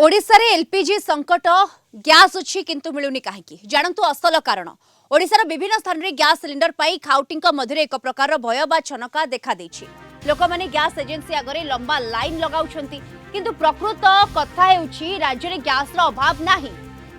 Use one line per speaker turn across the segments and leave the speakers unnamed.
ओडिशा रे एलपीजी संकट गैस अच्छी किंतु मिलुनी कहीं जानतु असल कारण ओडिशार विभिन्न स्थान में गैस सिलिंडर पाई खाउटी मध्य एक प्रकार भय बा छनका देखा देछि। लोक माने गैस एजेंसी आगरे लंबा लाइन लगाउछंती किंतु प्रकृत कथा हेउछि राज्य रे गैस रो अभाव नाही।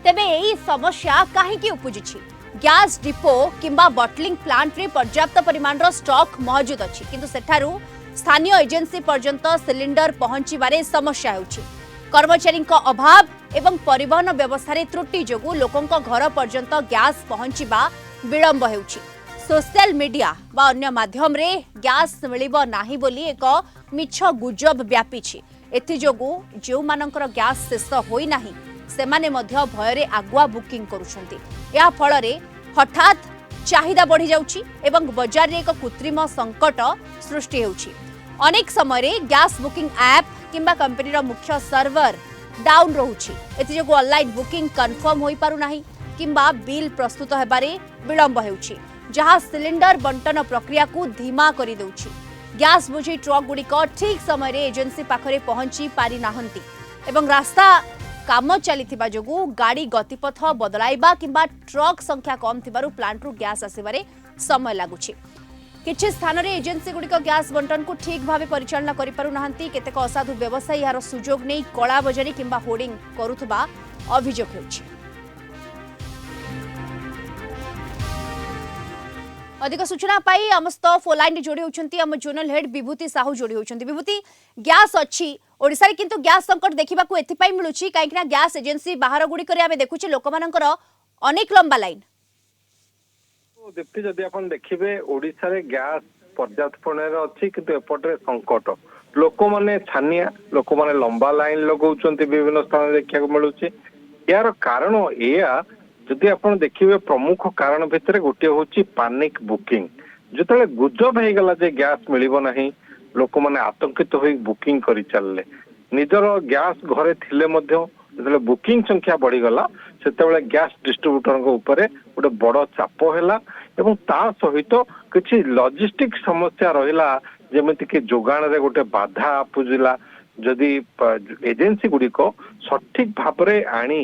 तेबे एही समस्या काहेकि उपजिछि? गैस डिपो किंबा बॉटलिंग प्लांट रे पर्याप्त परिमाण रो स्टॉक मौजूद अछि किंतु सेठारु स्थानीय एजेंसी पर्यंत सिलिंडर पहुंचीबारे समस्या हेउछि। कर्मचारी अभाव एवं परिवहन व्यवस्था त्रुटि जोगु लोकों घर पर्यंत गैस पहुंचीबा विलंब हेउछि। सोशल मीडिया बा अन्य माध्यम रे गैस मिलिबो नाही बोली एक मिछ गुजब व्यापीछि। एथि जोगु जो मानकर गैस शेष होई नाही सेमाने मध्य भयरे आगुआ बुकिंग करूछंती। या फल रे हठात चाहिदा बढ़ी जाउछि एवं बाजार रे एक कृत्रिम संकट सृष्टि हेउछि। अनेक समय गैस बुकिंग ऐप किंबा कंपनी रो मुख्य सर्वर डाउन रोहुछि। एथि जोगु ऑनलाइन बुकिंग कंफर्म होई पारु नाही किंबा बिल प्रस्तुत हेबारे विलंब हेउछि जहां सिलिंडर बंटन प्रक्रिया को धीमा करि देउछि। गैस बुझी ट्रक गुड़िक ठीक समय रे एजेंसी पाखरे पहुंची पारि नाहंती एवं रास्ता काम चलिथिबा जोगु गाड़ी गतिपथ बदलाइबा किंबा ट्रक संख्या कम थिबारु प्लांट रु गैस आसीबारे समय लागुछि। किछि स्थान रे एजेंसी गुड़िक गैस बंटन को ठीक भावे परिचालना करि पारु नाहंती। केतेक असाधु व्यवसायी यार सुजोग नै कला बजारी किंबा होर्डिंग करुथबा अभियोग हेउछि। अधिक सूचना पाई आम स्टॉफ फोन लाइन जोड़ी होचंती आम जोनल हेड विभूति साहू जोड़ी होचंती। विभूति गैस अच्छी ओडिसा रे किंतु गैस संकट देखिबा को एथि पाई मिलुछि काहेकि ना गैस एजेंसी बाहर गुडी करे आमे देखुछि लोक मानकर अनेक लंबा लाइन।
दीप्ति जदि आपण देखिबे ओडिसा रे गैस पर्याप्त परिमाण अछि किंतु एपटे संकट लोक माने छानिया लोक माने लंबा लाइन लगाउछंती विभिन्न स्थान देखिया को मिलुछि। यार कारण एया जदि आपण देखिबे प्रमुख कारण भितर गोटे होछि पैनिक बुकिंग। जतले गुजब हे गला जे गैस मिलिबो नाही लोक माने आतंकित होई बुकिंग करि चलले। निजर गैस घरे थिले मध्य जतले बुकिंग संख्या बढ़ी गला सेतेबेले गैस डिस्ट्रीब्यूटर को ऊपर गोटे बड़ चाप हैला एवं ता सहित किछि लॉजिस्टिक समस्या रहिला जेमिति कि जोगाण रे गोटे बाधा पुजिला। जदि एजेंसी गुडी को सठिक भाबरे आनी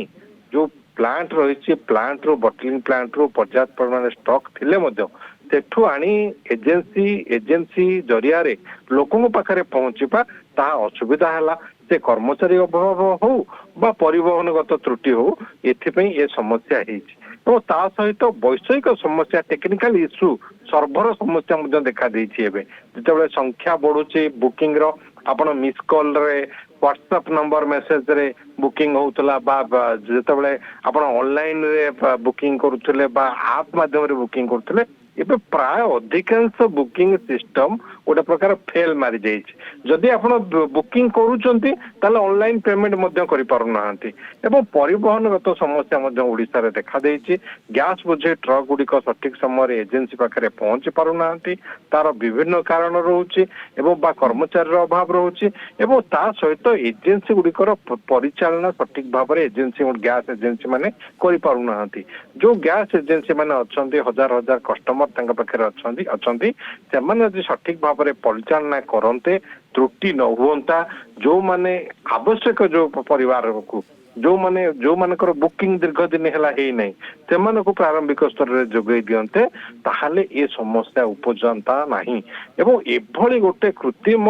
जो प्लांट रही प्लांट रो बॉटलिंग प्लांट रो पर्याप्त परिमाण स्टॉक थिले मध्य सेठू आनी एजेंसी जरिया रे लोकों पाखरे पहुंचीबा ता असुविधा हैला। से कर्मचारी अभाव हो बा परिवहनगत त्रुटि हो एथिपई ए समस्या हेछि। तो ता सहित वैषयिक समस्या टेक्निकल इश्यू सर्वर समस्या मुझे देखा देछि। एबे जेतेबेले संख्या बढ़ुछि बुकिंग रो आपण मिस कॉल रे व्हाट्सएप नंबर मेसेज रे बुकिंग होतला बा जेतेबेले आपण ऑनलाइन रे बुकिंग करूथले बा ऐप माध्यम रे बुकिंग करूथले एबे प्राय अधिकांश बुकिंग सिस्टम गोटे प्रकार फेल मारी जाइछि। जदि आपण बुकिंग करूचंती ताले ऑनलाइन पेमेंट मध्य करि पारु नाहंती एवं परिवहनगत समस्या मध्य ओडिसा रे देखा देछि। गैस बुझे ट्रक गुडिक सठिक समय रे एजेंसी पाखरे पहुंच पारु नाहंती तार विभिन्न कारण रहउछि एवं बा कर्मचारी रो अभाव रहउछि एवं ता सहित एजेंसी गुडिकर परिचालना सठिक भाव रे एजेंसी गैस एजेंसी माने करि पारु नाहंती। जो गैस एजेंसी माने अछंती हजार हजार कस्टमर तांका पाखरे अछंती सेमाने जदि सठिक भाव रे परिचालना करन्ते त्रुटि न हुंता जो माने आवश्यक जो परिवार को जो मानकर बुकिंग दीर्घ दिन हैला हे नै सेमान को प्रारंभिक स्तर रे जोगै दियन्ते ताहाले ए समस्या उपजंता नाही एवं एभली गोटे कृत्रिम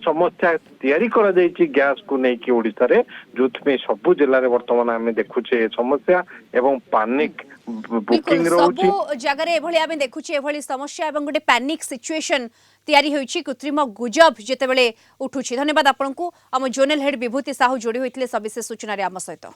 समस्या तैयारी करा जाइछि गैस को नै कि ओडिसा रे जोथमे सब जिल्ला रे वर्तमान आमे देखुछे समस्या एवं पैनिक बुकिंग रहउछि
सब जगह रे एभली आमे देखुछे एभली समस्या एवं गोटे पैनिक सिचुएशन तैयारी होइछि कृत्रिम गुजब जेतेबेले उठुछि। धन्यवाद आपनकु आम जोनल हेड विभूति साहू जोड़ी होइतले सविशेष सूचना रे आम सहित।